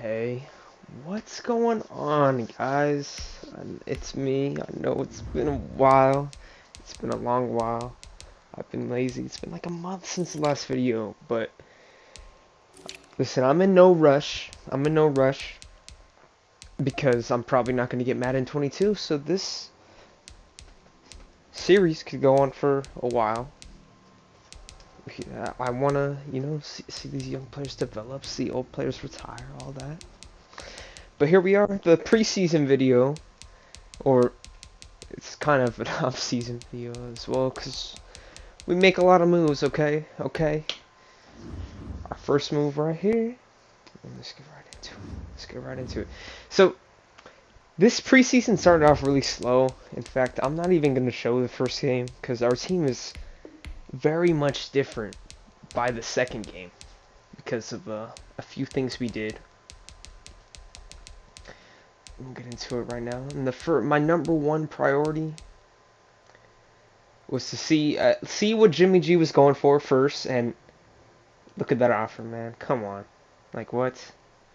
Hey, what's going on, guys? It's me. I know it's been a while. It's been a long while. I've been lazy. It's been like a month since the last video, but listen, I'm in no rush. I'm in no rush because I'm probably not going to get Madden 22, so this series could go on for a while. I want to, see these young players develop, see old players retire, all that. But here we are, the preseason video, or it's kind of an off-season video as well, because we make a lot of moves, okay? Our first move right here. Let's get right into it. So, this preseason started off really slow. In fact, I'm not even going to show the first game, because our team is very much different by the second game, because of a few things we did. We'll get into it right now. And my number one priority was to see what Jimmy G was going for first, and look at that offer, man. Come on. Like, what?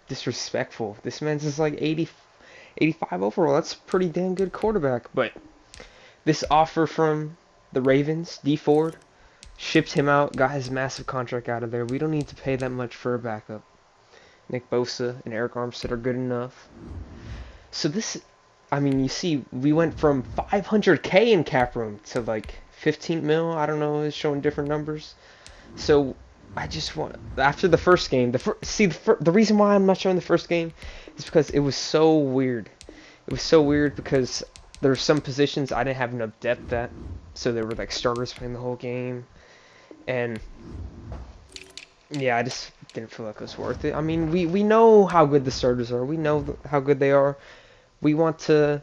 Disrespectful. This man's just like 85 overall. That's a pretty damn good quarterback. But this offer from the Ravens, D Ford, shipped him out, got his massive contract out of there. We don't need to pay that much for a backup. Nick Bosa and Eric Armstead are good enough. So this, I mean, you see, we went from 500K in cap room to like 15 mil. I don't know, it's showing different numbers. So I just want, after the first game, the reason why I'm not showing the first game is because it was so weird. It was so weird because there were some positions I didn't have enough depth at. So there were like starters playing the whole game. And yeah, I just didn't feel like it was worth it. I mean, we know how good the starters are. We know how good they are. We want to...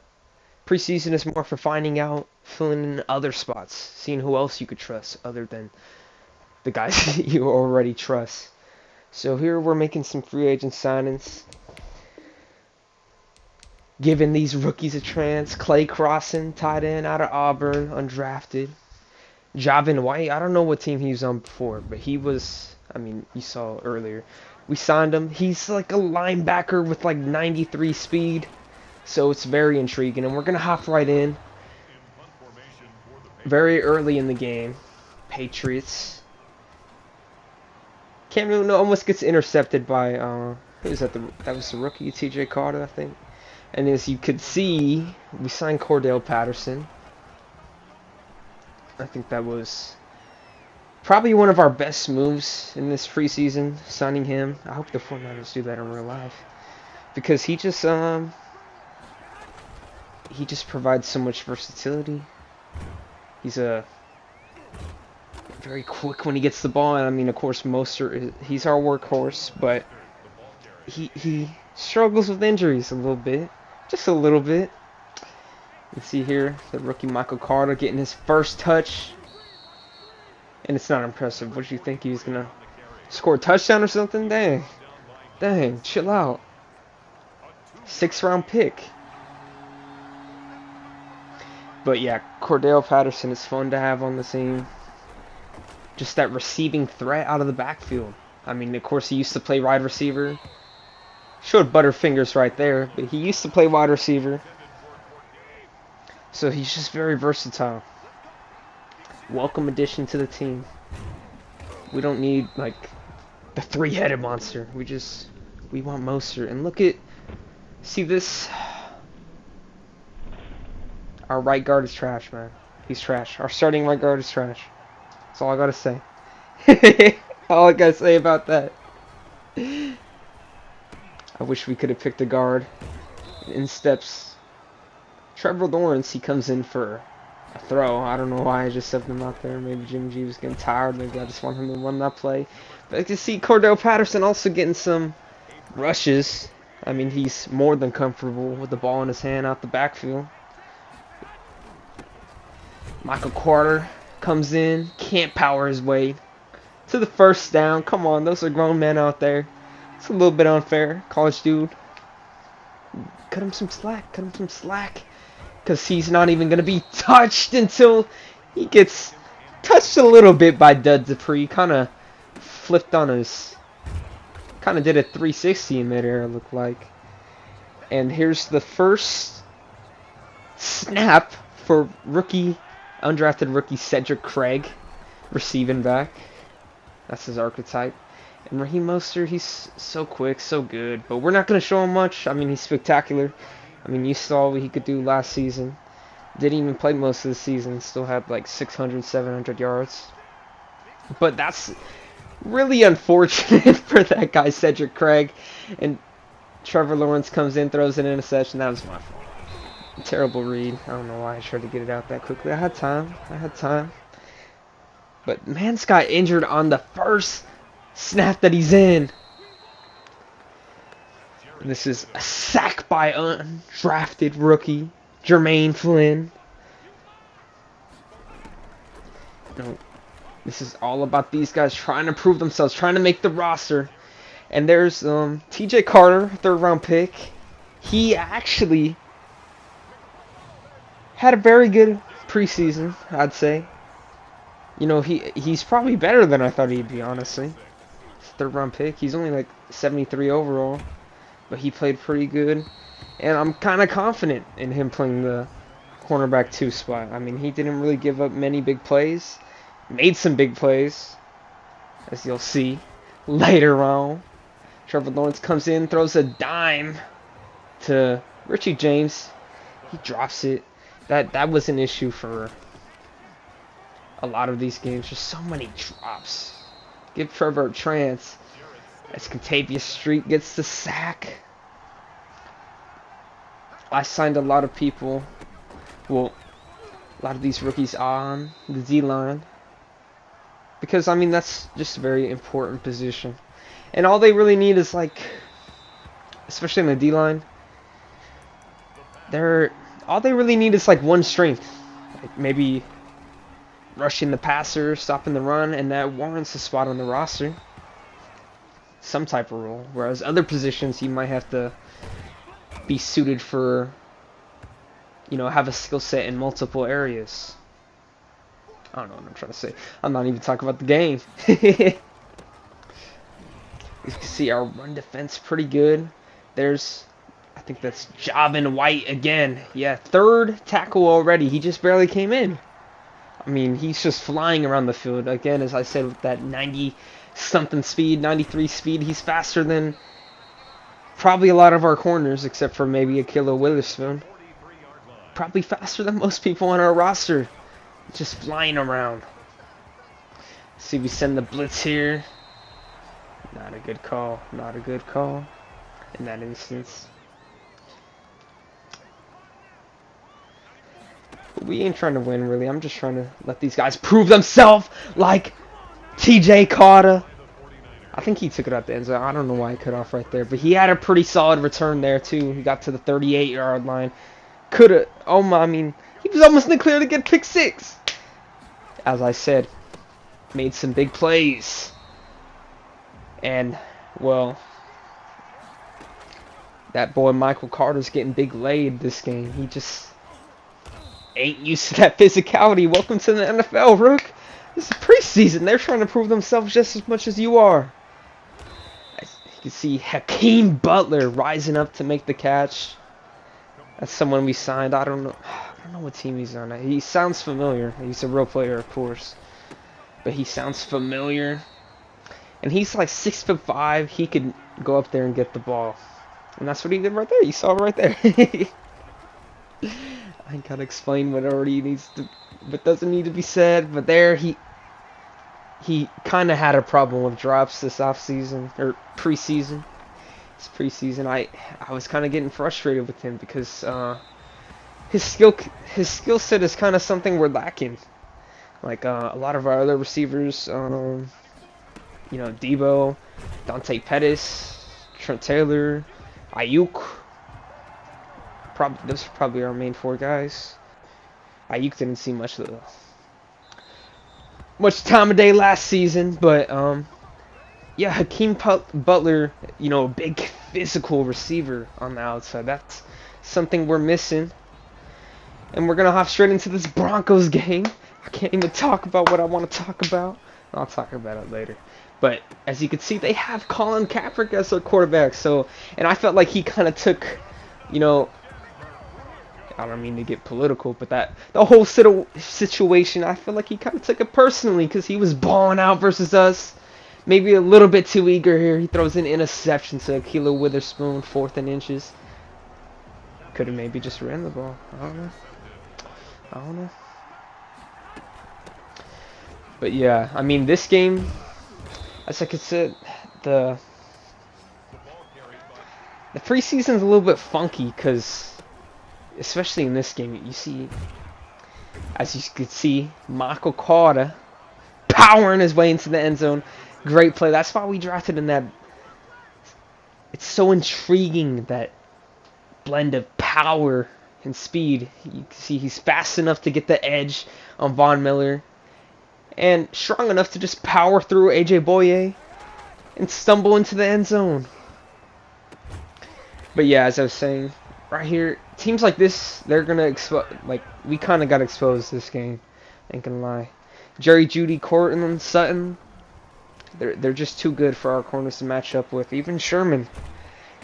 Preseason is more for finding out, filling in other spots, seeing who else you could trust other than the guys you already trust. So here we're making some free agent signings. Giving these rookies a chance. Clay Crossan, tight end out of Auburn, undrafted. Javin White, I don't know what team he was on before, but he was... I mean, you saw earlier. We signed him. He's like a linebacker with like 93 speed. So it's very intriguing. And we're going to hop right in. Very early in the game. Patriots. Can't really know. Almost gets intercepted by... who was that? That was the rookie, TJ Carter, I think. And as you could see, we signed Cordell Patterson. I think that was... probably one of our best moves in this preseason, signing him. I hope the 49ers do that in real life. Because he just provides so much versatility. He's very quick when he gets the ball. And I mean, of course, Mostert, he's our workhorse, but he struggles with injuries a little bit. Just a little bit. You see here, the rookie Michael Carter getting his first touch. And it's not impressive. What do you think he was going to score a touchdown or something? Dang, chill out. 6th round pick. But yeah, Cordell Patterson is fun to have on the team. Just that receiving threat out of the backfield. I mean, of course, he used to play wide receiver. Showed butterfingers right there, but he used to play wide receiver. So he's just very versatile. Welcome addition to the team. We don't need like the three-headed monster. We want Mostert. And look at, see this. Our right guard is trash, man. He's trash. Our starting right guard is trash. That's all I gotta say. All I gotta say about that. I wish we could have picked a guard. In steps Trevor Lawrence. He comes in for a throw. I don't know why I just set him out there. Maybe Jimmy G was getting tired. Maybe I just want him to run that play. But I can see Cordell Patterson also getting some rushes. I mean, he's more than comfortable with the ball in his hand out the backfield. Michael Carter comes in. Can't power his way to the first down. Come on, those are grown men out there. It's a little bit unfair. College dude. Cut him some slack. Because he's not even going to be touched until he gets touched a little bit by Dud Dupree. Kind of flipped on his Kind of did a 360 in midair, it looked like. And here's the first snap for undrafted rookie Cedric Craig, receiving back. That's his archetype. And Raheem Mostert, he's so quick, so good. But we're not going to show him much. I mean, he's spectacular. I mean, you saw what he could do last season. Didn't even play most of the season. Still had like 600, 700 yards. But that's really unfortunate for that guy, Cedric Craig. And Trevor Lawrence comes in, throws an interception. That was my fault. Terrible read. I don't know why I tried to get it out that quickly. I had time. But man's got injured on the first snap that he's in. And this is a sack by undrafted rookie Jermaine Flynn. No, this is all about these guys trying to prove themselves, trying to make the roster. And there's TJ Carter, 3rd round pick. He actually had a very good preseason, I'd say. You know, he's probably better than I thought he'd be, honestly. 3rd round pick. He's only like 73 overall. But he played pretty good. And I'm kind of confident in him playing the cornerback 2 spot. I mean, he didn't really give up many big plays. Made some big plays, as you'll see later on. Trevor Lawrence comes in, throws a dime to Richie James. He drops it. That was an issue for a lot of these games. Just so many drops. Give Trevor a chance. As Contavious Street gets the sack. I signed a lot of people. Well, a lot of these rookies on the D-line. Because, I mean, that's just a very important position. And all they really need is, like, especially in the D-line, all they really need is, like, one strength. Like, maybe rushing the passer, stopping the run, and that warrants a spot on the roster. Some type of role. Whereas other positions, you might have to be suited for, you know, have a skill set in multiple areas. I don't know what I'm trying to say. I'm not even talking about the game. You can see our run defense pretty good. There's, I think that's Javin White again. Yeah, 3rd tackle already. He just barely came in. I mean, he's just flying around the field. Again, as I said, with that 90-something speed, 93 speed, he's faster than probably a lot of our corners, except for maybe Akilo Witherspoon. Probably faster than most people on our roster. Just flying around. See, we send the blitz here. Not a good call. Not a good call in that instance. But we ain't trying to win, really. I'm just trying to let these guys prove themselves, like TJ Carter. I think he took it out the end zone. I don't know why he cut off right there. But he had a pretty solid return there, too. He got to the 38-yard line. Could have... Oh, my... I mean... He was almost in the clear to get pick 6. As I said, made some big plays. And, well, that boy Michael Carter's getting big laid this game. He just ain't used to that physicality. Welcome to the NFL, Rook. This is preseason. They're trying to prove themselves just as much as you are. You can see Hakeem Butler rising up to make the catch. That's someone we signed. I don't know what team he's on. He sounds familiar. He's a real player, of course. But he sounds familiar. And he's like 6'5". He could go up there and get the ball. And that's what he did right there. You saw it right there. I gotta explain what already needs to, what doesn't need to be said. But there, he kind of had a problem with drops this offseason, or preseason. It's preseason. I was kind of getting frustrated with him because his skill set is kind of something we're lacking. Like a lot of our other receivers, you know, Debo, Dante Pettis, Trent Taylor, Ayuk. Those are probably our main 4 guys. Ayuk didn't see much time of day last season, but yeah, Hakeem Butler, you know, a big physical receiver on the outside. That's something we're missing. And we're going to hop straight into this Broncos game. I can't even talk about what I want to talk about. I'll talk about it later. But as you can see, they have Colin Kaepernick as their quarterback. So, and I felt like he kind of took, you know, I don't mean to get political, but the whole situation, I feel like he kind of took it personally because he was balling out versus us. Maybe a little bit too eager here. He throws an interception to Kilo Witherspoon, 4th and inches. Could have maybe just ran the ball. I don't know. But yeah, I mean, this game, as I could say, the preseason's a little bit funky because, especially in this game, you see, as you can see, Michael Carter powering his way into the end zone. Great play. That's why we drafted in that. It's so intriguing, that blend of power and speed. You can see he's fast enough to get the edge on Von Miller, and strong enough to just power through AJ Boye and stumble into the end zone. But yeah, as I was saying, right here, teams like this, they're gonna expose. Like, we kind of got exposed this game. Ain't gonna lie. Jerry Jeudy, Cortland Sutton, they're just too good for our corners to match up with. Even Sherman,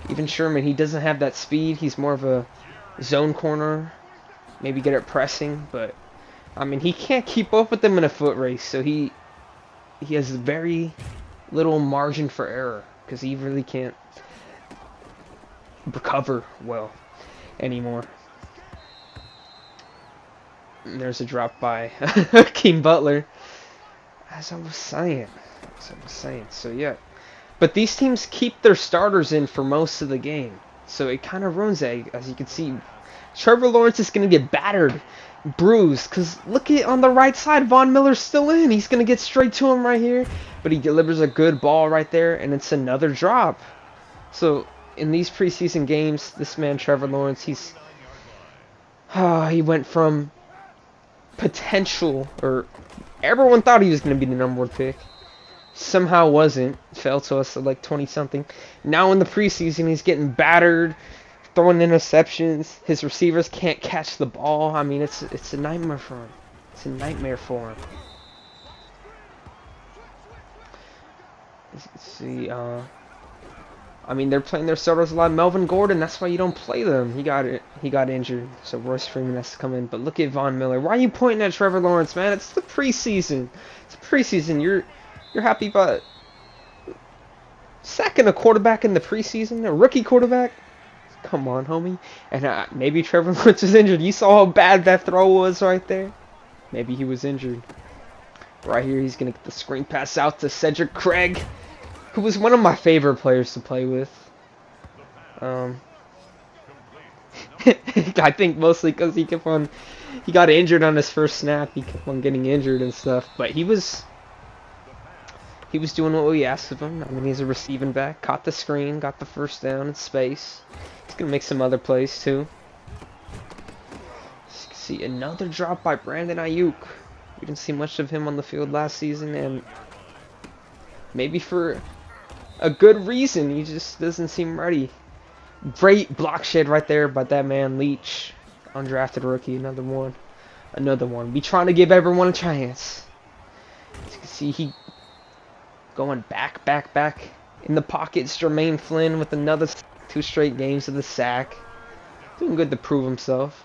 he doesn't have that speed. He's more of a zone corner, maybe good at pressing, but I mean, he can't keep up with them in a foot race. So he has very little margin for error because he really can't recover well anymore. And there's a drop by King Butler. As I was saying. So yeah. But these teams keep their starters in for most of the game. So it kind of ruins it. As you can see, Trevor Lawrence is going to get battered, bruised. Because look at on the right side, Von Miller's still in. He's going to get straight to him right here. But he delivers a good ball right there. And it's another drop. So in these preseason games, this man, Trevor Lawrence, he went from potential, or everyone thought he was going to be the #1 pick. Somehow wasn't. Fell to us at like 20-something. Now in the preseason, he's getting battered, throwing interceptions. His receivers can't catch the ball. I mean, it's a nightmare for him. It's a nightmare for him. Let's see. I mean, they're playing their starters a lot. Melvin Gordon, that's why you don't play them. He got injured, so Royce Freeman has to come in. But look at Von Miller. Why are you pointing at Trevor Lawrence, man? It's the preseason. It's preseason. You're happy about sacking a quarterback in the preseason, a rookie quarterback? Come on, homie. And maybe Trevor Lawrence was injured. You saw how bad that throw was right there. Maybe he was injured. Right here, he's gonna get the screen pass out to Cedric Craig, who was one of my favorite players to play with. I think mostly because he got injured on his first snap. He kept on getting injured and stuff. But he was doing what we asked of him. I mean, he's a receiving back. Caught the screen, got the first down in space. He's going to make some other plays too. See, another drop by Brandon Ayuk. We didn't see much of him on the field last season, and maybe for a good reason. He just doesn't seem ready. Great block shed right there by that man Leach, undrafted rookie. Another one. We trying to give everyone a chance. As you can see, he going back in the pockets. Jermaine Flynn with another 2 straight games of the sack. Doing good to prove himself.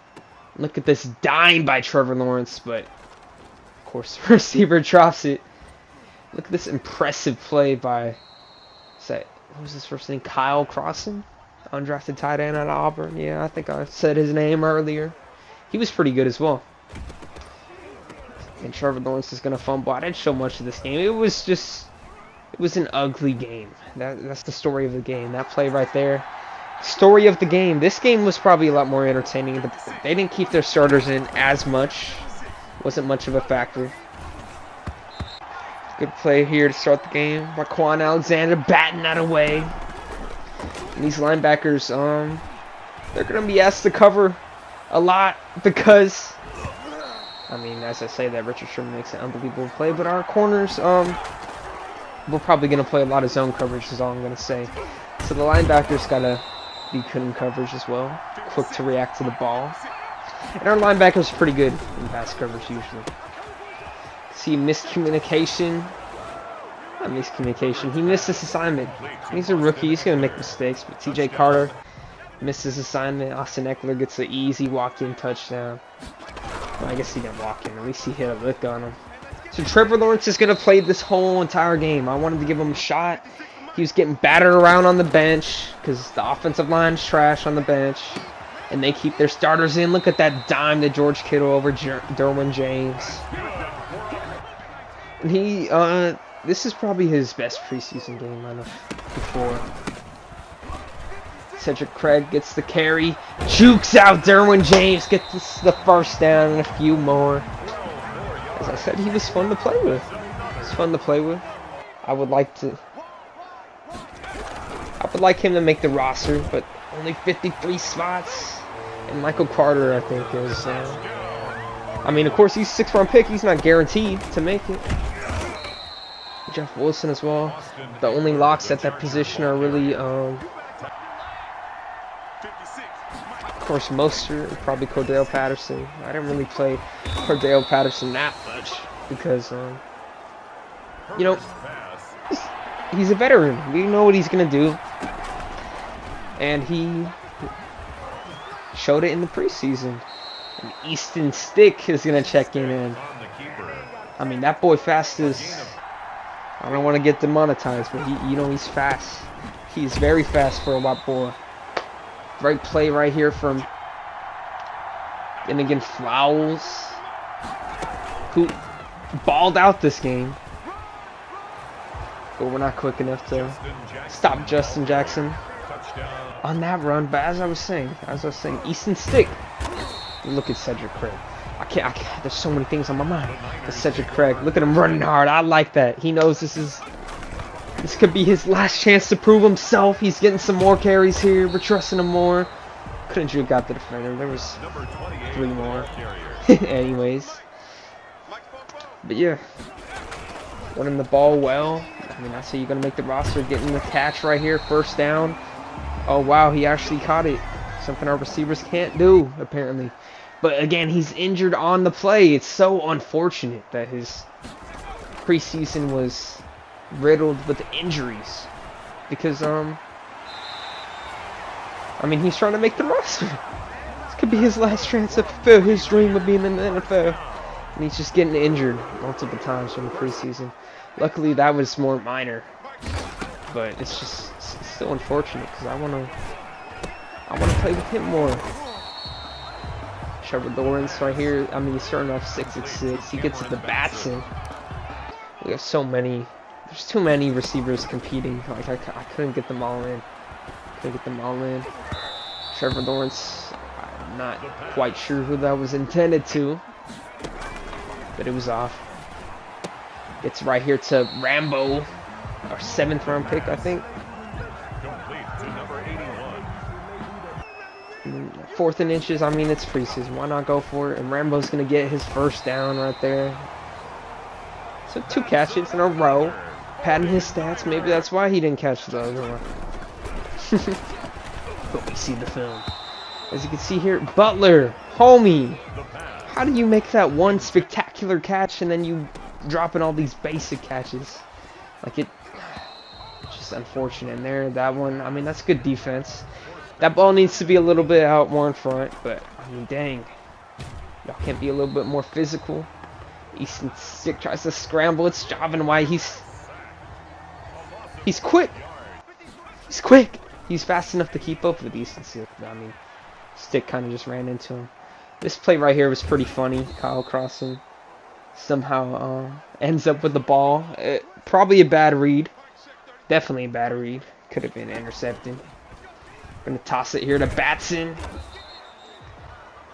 Look at this dime by Trevor Lawrence, but of course the receiver drops it. Look at this impressive play by, what was his first name? Kyle Crossan, undrafted tight end out of Auburn. Yeah, I think I said his name earlier. He was pretty good as well. And Trevor Lawrence is going to fumble. I didn't show much of this game. It was an ugly game. That's the story of the game. That play right there. Story of the game. This game was probably a lot more entertaining. They didn't keep their starters in as much. Wasn't much of a factor. Good play here to start the game. Raquan Alexander batting that away. And these linebackers, they're going to be asked to cover a lot because, I mean, as I say that, Richard Sherman makes an unbelievable play, but our corners, we're probably going to play a lot of zone coverage is all I'm going to say. So the linebackers got to be good in coverage as well. Quick to react to the ball. And our linebackers are pretty good in pass coverage usually. See miscommunication. Not miscommunication. He missed his assignment. He's a rookie. He's going to make mistakes. But TJ Carter missed his assignment. Austin Eckler gets an easy walk-in touchdown. Well, I guess he didn't walk in. At least he hit a lick on him. So Trevor Lawrence is going to play this whole entire game. I wanted to give him a shot. He was getting battered around on the bench because the offensive line's trash on the bench. And they keep their starters in. Look at that dime to George Kittle over Derwin James. And he, this is probably his best preseason game on before. Cedric Craig gets the carry. Jukes out Derwin James. Gets the first down and a few more. As I said, he was fun to play with. He was fun to play with. I would like him to make the roster, but only 53 spots. And Michael Carter, I think, is... I mean, of course, he's a 6th round pick. He's not guaranteed to make it. Jeff Wilson as well. The only locks at that position are really... of course, Mostert and probably Cordell Patterson. I didn't really play Cordell Patterson that much because, you know, he's a veteran. We know what he's going to do. And he showed it in the preseason. And Easton Stick is going to check in. I mean, that boy fast is... I don't want to get demonetized, but you know, he's fast. He's very fast for a white boy. Great play right here from... And again, Flowers, who balled out this game. But we're not quick enough to stop Justin Jackson on that run. But as I was saying, Easton Stick. Look at Cedric Craig. I can't. There's so many things on my mind. But Cedric Craig, look at him running hard. I like that. He knows this could be his last chance to prove himself. He's getting some more carries here. We're trusting him more. Couldn't you have got the defender? There was 3 more. Anyways. But yeah. Running the ball well. I mean, that's how you're going to make the roster. Getting the catch right here. First down. Oh, wow. He actually caught it. Something our receivers can't do, apparently. But again, he's injured on the play. It's so unfortunate that his preseason was riddled with injuries. Because, I mean, he's trying to make the roster. This could be his last chance to fulfill his dream of being in the NFL. And he's just getting injured multiple times from the preseason. Luckily, that was more minor. But it's just it's still unfortunate because I want to play with him more. Trevor Lawrence right here. I mean, he's starting off 6'6". He gets the bats in. We have so many. There's too many receivers competing. Like I couldn't get them all in. Trevor Lawrence. I'm not quite sure who that was intended to, but it was off. It's right here to Rambo, our 7th round pick, I think. 4th and inches. I mean, it's preseason. Why not go for it? And Rambo's gonna get his first down right there. So 2 catches in a row, padding his stats. Maybe that's why he didn't catch the other one. But we see the film. As you can see here, Butler, homie. How do you make that one spectacular catch and then you dropping all these basic catches? Like it's just unfortunate. And there, that one. I mean, that's good defense. That ball needs to be a little bit out more in front, but I mean, dang, y'all can't be a little bit more physical. Easton Stick tries to scramble. It's Javin White. He's quick. He's quick. He's fast enough to keep up with Easton Stick. I mean, Stick kind of just ran into him. This play right here was pretty funny. Kyle Crossan somehow ends up with the ball. Probably a bad read. Definitely a bad read. Could have been intercepted. Gonna toss it here to Batson.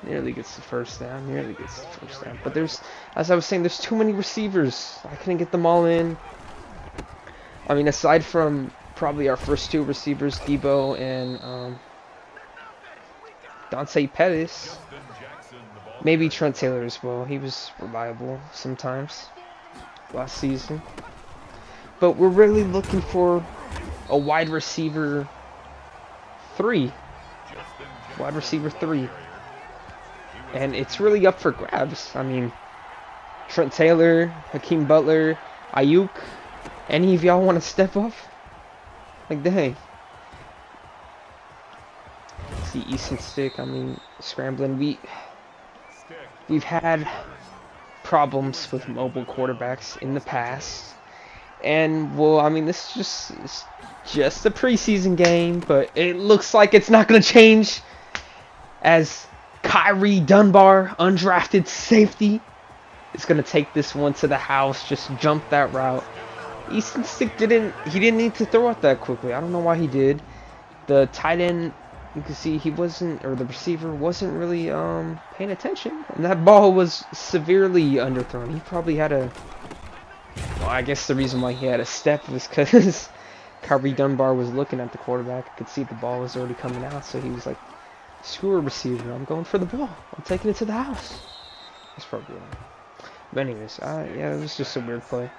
Nearly gets the first down. But there's, as I was saying, there's too many receivers. I couldn't get them all in. I mean, aside from probably our first 2 receivers, Debo and Dante Pettis. Maybe Trent Taylor as well. He was reliable sometimes last season. But we're really looking for a wide receiver 3. And it's really up for grabs. I mean, Trent Taylor, Hakeem Butler, Ayuk, Any of y'all want to step up? Like, dang. See Easton Stick, I mean, scrambling. We've had problems with mobile quarterbacks in the past. And, well, I mean, this is just a preseason game, but it looks like it's not going to change as Kyrie Dunbar, undrafted safety, is going to take this one to the house, just jump that route. Easton Stick didn't need to throw it that quickly. I don't know why he did. The tight end, you can see he wasn't, or the receiver wasn't really paying attention. And that ball was severely underthrown. He probably had a, well, I guess the reason why he had a step was because Kyrie Dunbar was looking at the quarterback. I could see the ball was already coming out, so he was like, screw a receiver, I'm going for the ball. I'm taking it to the house. That's probably wrong. But anyways, yeah, it was just a weird play.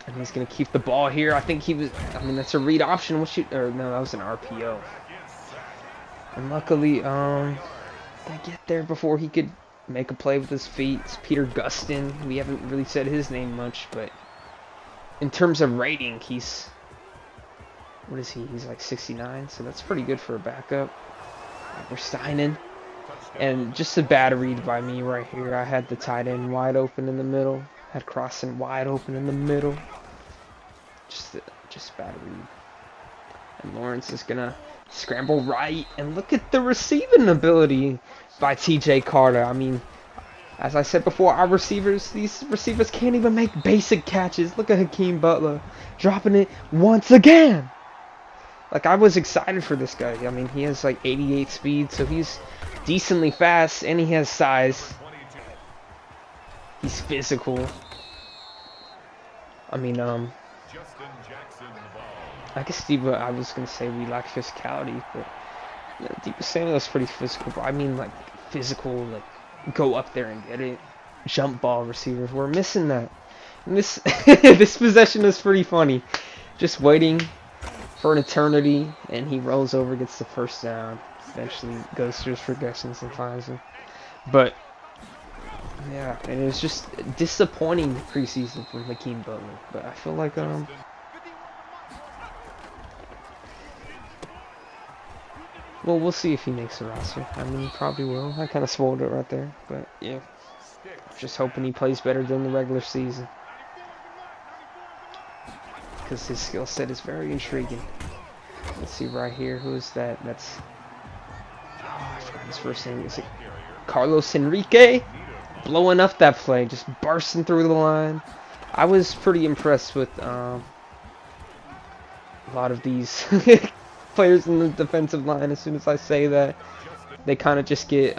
And he's going to keep the ball here. I mean, that's a read option. No, that was an RPO. And luckily, they get there before he could make a play with his feet. It's Peter Gustin. We haven't really said his name much, but in terms of rating, what is he? He's like 69, so that's pretty good for a backup. We're Steinen. And just a bad read by me right here. I had the tight end wide open in the middle. Had Crossan wide open in the middle. Just bad read. And Lawrence is gonna scramble right. And look at the receiving ability by TJ Carter. I mean, as I said before, these receivers can't even make basic catches. Look at Hakeem Butler dropping it once again. Like, I was excited for this guy. I mean, he has like 88 speed, so he's decently fast, and he has size. He's physical. I mean, I guess I was gonna say we lack physicality, but Deepa Samuel's pretty physical. But I mean, like, physical, like, go up there and get it. Jump ball receivers. We're missing that. And this this possession is pretty funny. Just waiting for an eternity, and he rolls over, gets the first down. Eventually goes through his progressions and finds him. But yeah, and it was just disappointing preseason from Hakeem Butler. But I feel like well, we'll see if he makes the roster. I mean, he probably will. I kind of spoiled it right there, but yeah, just hoping he plays better than the regular season, because his skill set is very intriguing. Let's see right here. Who is that? That's, oh, I forgot his first name. Is it Carlos Enrique? Blowing up that play, just bursting through the line. I was pretty impressed with a lot of these players in the defensive line. As soon as I say that, they kind of just get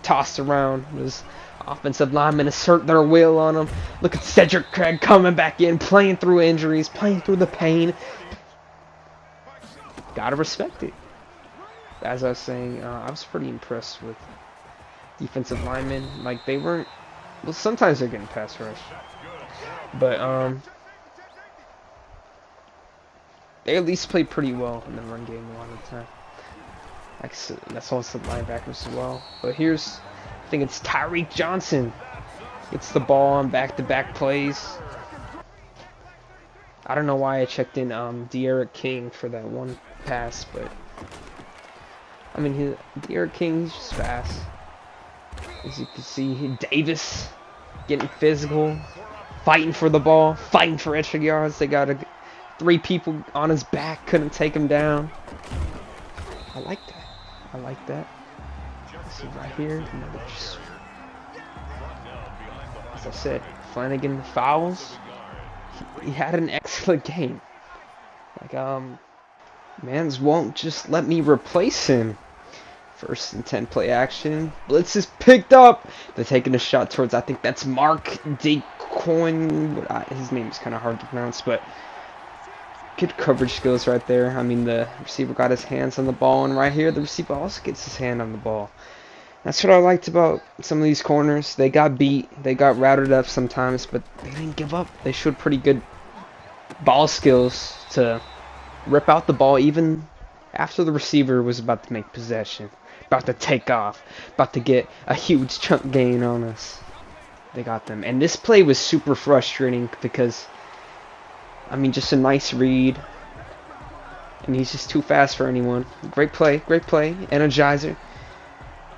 tossed around. Those offensive linemen assert their will on them. Look at Cedric Craig coming back in, playing through injuries, playing through the pain. Gotta respect it. As I was saying, I was pretty impressed with defensive linemen. Like, they weren't, well, sometimes they're getting pass rush, but they at least played pretty well in the run game a lot of the time. That's also linebackers as well. But here's, I think it's Tyreek Johnson gets the ball on back-to-back plays. I don't know why I checked in De'Aaron King for that one pass, but I mean, De'Aaron King, he's just fast. As you can see, Davis getting physical, fighting for the ball, fighting for extra yards. They got 3 people on his back, couldn't take him down. I like that. I like that. See right here, as I said, Flanagan fouls. He had an excellent game. Like, Mans won't just let me replace him. First and 10 play action. Blitz is picked up. They're taking a shot towards, I think that's Mark DeCoin. His name is kind of hard to pronounce, but good coverage skills right there. I mean, the receiver got his hands on the ball, and right here, the receiver also gets his hand on the ball. That's what I liked about some of these corners. They got beat. They got routed up sometimes, but they didn't give up. They showed pretty good ball skills to rip out the ball even after the receiver was about to make possession, about to take off, about to get a huge chunk gain on us. They got them. And this play was super frustrating because, I mean, just a nice read. And he's just too fast for anyone. Great play. Energizer.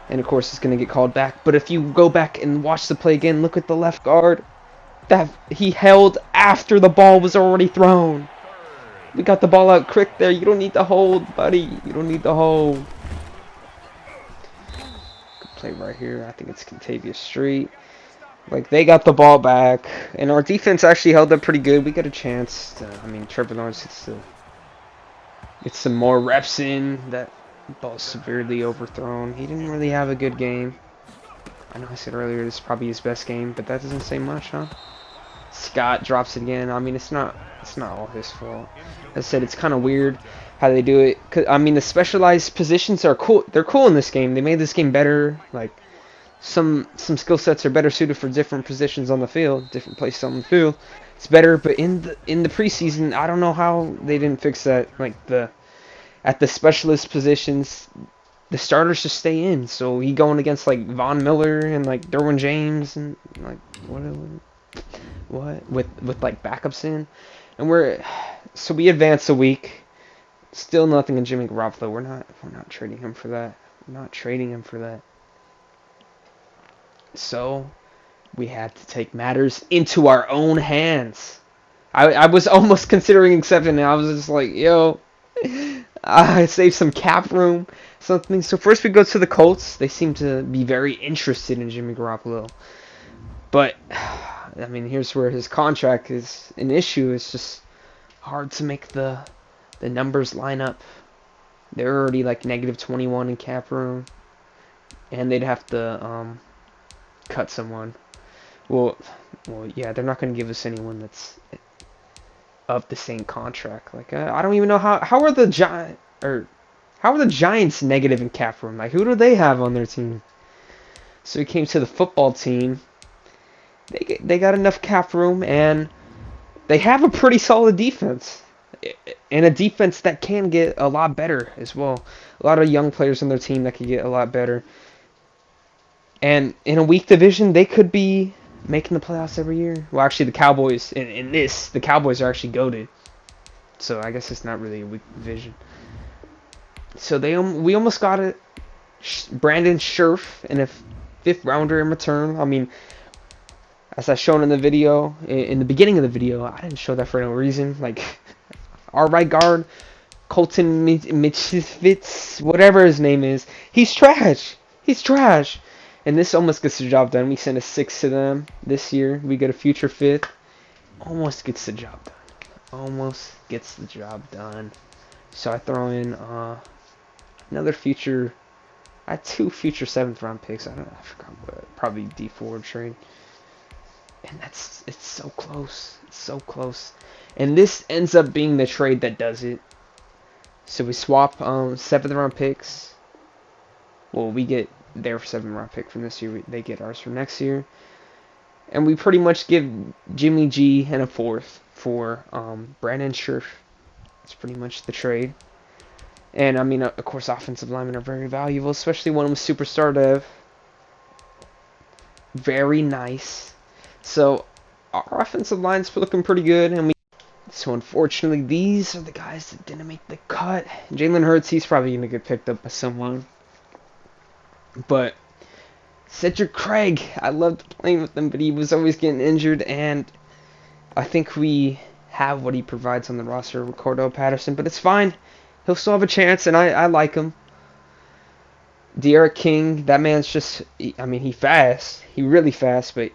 And of course, it's going to get called back. But if you go back and watch the play again, look at the left guard. That he held after the ball was already thrown. We got the ball out quick there. You don't need to hold, buddy. You don't need to hold. Good play right here. I think it's Contavious Street. Like, they got the ball back. And our defense actually held up pretty good. We got a chance to, I mean, Trevor Lawrence gets to get some more reps in. That ball's severely overthrown. He didn't really have a good game. I know I said earlier this is probably his best game, but that doesn't say much, huh? Scott drops it again. I mean, it's not all his fault. As I said, it's kind of weird how they do it. 'Cause, I mean, the specialized positions are cool. They're cool in this game. They made this game better. Like, some skill sets are better suited for different positions on the field, different places on the field. It's better, but in the preseason, I don't know how they didn't fix that. Like, at the specialist positions, the starters just stay in. So he going against like Von Miller and like Derwin James and like what with like backups in, and we advance a week. Still nothing in Jimmy Garoppolo. We're not trading him for that. We're not trading him for that. So we had to take matters into our own hands. I was almost considering accepting it. I was just like, yo, I saved some cap room, something. So first we go to the Colts. They seem to be very interested in Jimmy Garoppolo. But, I mean, here's where his contract is an issue. It's just hard to make the numbers line up. They're already like negative 21 in cap room. And they'd have to cut someone. Well, yeah, they're not going to give us anyone that's of the same contract. Like, I don't even know how are the Giants negative in cap room? Like, who do they have on their team? So we came to the football team. They got enough cap room, and they have a pretty solid defense, and a defense that can get a lot better as well. A lot of young players on their team that could get a lot better. And in a weak division, they could be making the playoffs every year. Well, actually, the Cowboys the Cowboys are actually goated. So I guess it's not really a weak division. So we almost got it. Brandon Scherf and a 5th rounder in return. I mean, as I shown in the video, in the beginning of the video, I didn't show that for no reason. Like, our right guard, Colton Mitchfitz, whatever his name is, he's trash. He's trash. And this almost gets the job done. We send a 6 to them this year. We get a future 5th. Almost gets the job done. Almost gets the job done. So I throw in another future. I had 2 future 7th round picks. I forgot what. Probably D4 trade. And it's so close. It's so close. And this ends up being the trade that does it. So we swap 7th round picks. Well, we get their 7th round pick from this year. They get ours from next year. And we pretty much give Jimmy G and a 4th for Brandon Scherf. That's pretty much the trade. And I mean, of course, offensive linemen are very valuable, especially one of them superstar dev. Very nice. So our offensive line's looking pretty good, and so unfortunately, these are the guys that didn't make the cut. Jalen Hurts, he's probably gonna get picked up by someone. But Cedric Craig, I loved playing with him, but he was always getting injured, and I think we have what he provides on the roster with Cordell Patterson, but it's fine. He'll still have a chance, and I like him. De'Aaron King, that man's just, I mean, he's fast. He's really fast, but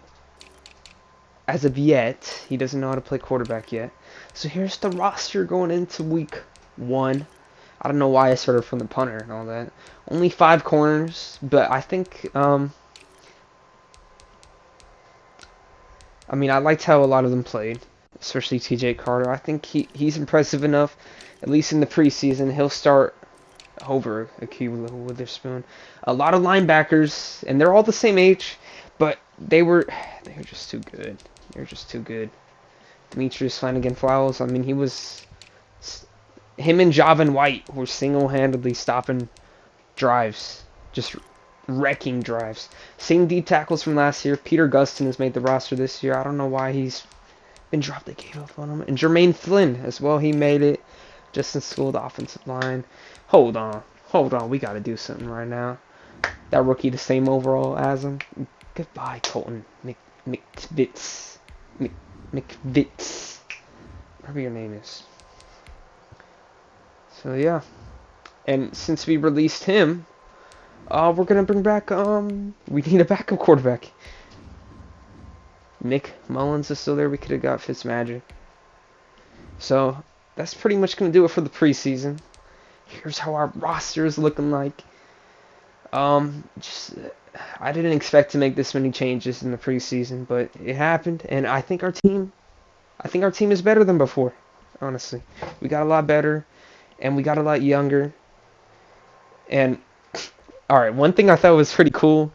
as of yet, he doesn't know how to play quarterback yet. So here's the roster going into week 1. I don't know why I started from the punter and all that. Only 5 corners, but I think, I mean, I liked how a lot of them played, especially TJ Carter. I think he's impressive enough, at least in the preseason. He'll start over Akiva Witherspoon. A lot of linebackers, and they're all the same age, but they were just too good. They're just too good. Demetrius Flanagan-Flowers, I mean, him and Javin White were single-handedly stopping drives. Just wrecking drives. Same D tackles from last year. Peter Gustin has made the roster this year. I don't know why he's been dropped. They gave up on him. And Jermaine Flynn as well. He made it. Justin School, the offensive line. Hold on. Hold on. We got to do something right now. That rookie the same overall as him. Goodbye, Colton McVitz. McVitz. Whatever your name is. So, yeah. And since we released him, we're going to bring back, we need a backup quarterback. Nick Mullins is still there. We could have got Fitzmagic. So, that's pretty much going to do it for the preseason. Here's how our roster is looking like. I didn't expect to make this many changes in the preseason, but it happened, and I think our team is better than before. Honestly, we got a lot better, and we got a lot younger. And all right, one thing I thought was pretty cool,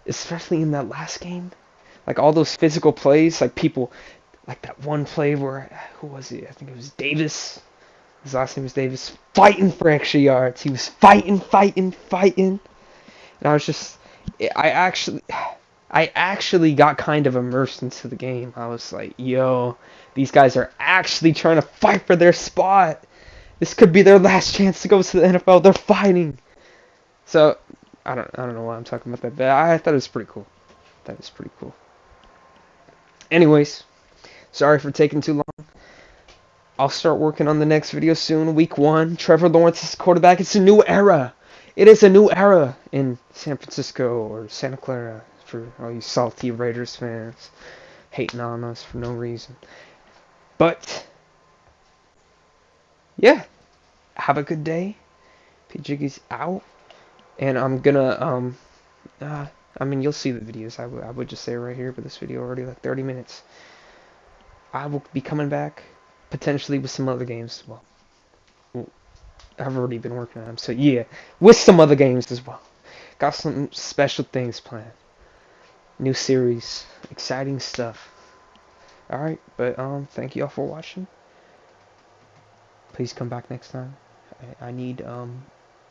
especially in that last game, like all those physical plays, like people, like that one play where who was it? I think it was Davis. His last name was Davis, fighting for extra yards. He was fighting. And I was just, I actually got kind of immersed into the game. I was like, yo, these guys are actually trying to fight for their spot. This could be their last chance to go to the NFL. They're fighting. So, I don't know why I'm talking about that, but I thought it was pretty cool. Anyways, sorry for taking too long. I'll start working on the next video soon. Week 1, Trevor Lawrence is quarterback. It's a new era. It is a new era in San Francisco or Santa Clara for all you salty Raiders fans hating on us for no reason. But, yeah, have a good day. P. Jiggy's out. And I'm gonna, I mean, you'll see the videos. I would just say right here, but this video already like 30 minutes. I will be coming back, potentially with some other games as well. I've already been working on them, so yeah, with some other games as well. Got some special things planned. New series, exciting stuff. Alright, but thank you all for watching. Please come back next time. I need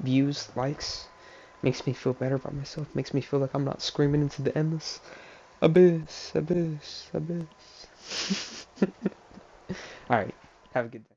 views, likes. Makes me feel better about myself. Makes me feel like I'm not screaming into the endless abyss. Alright, have a good day.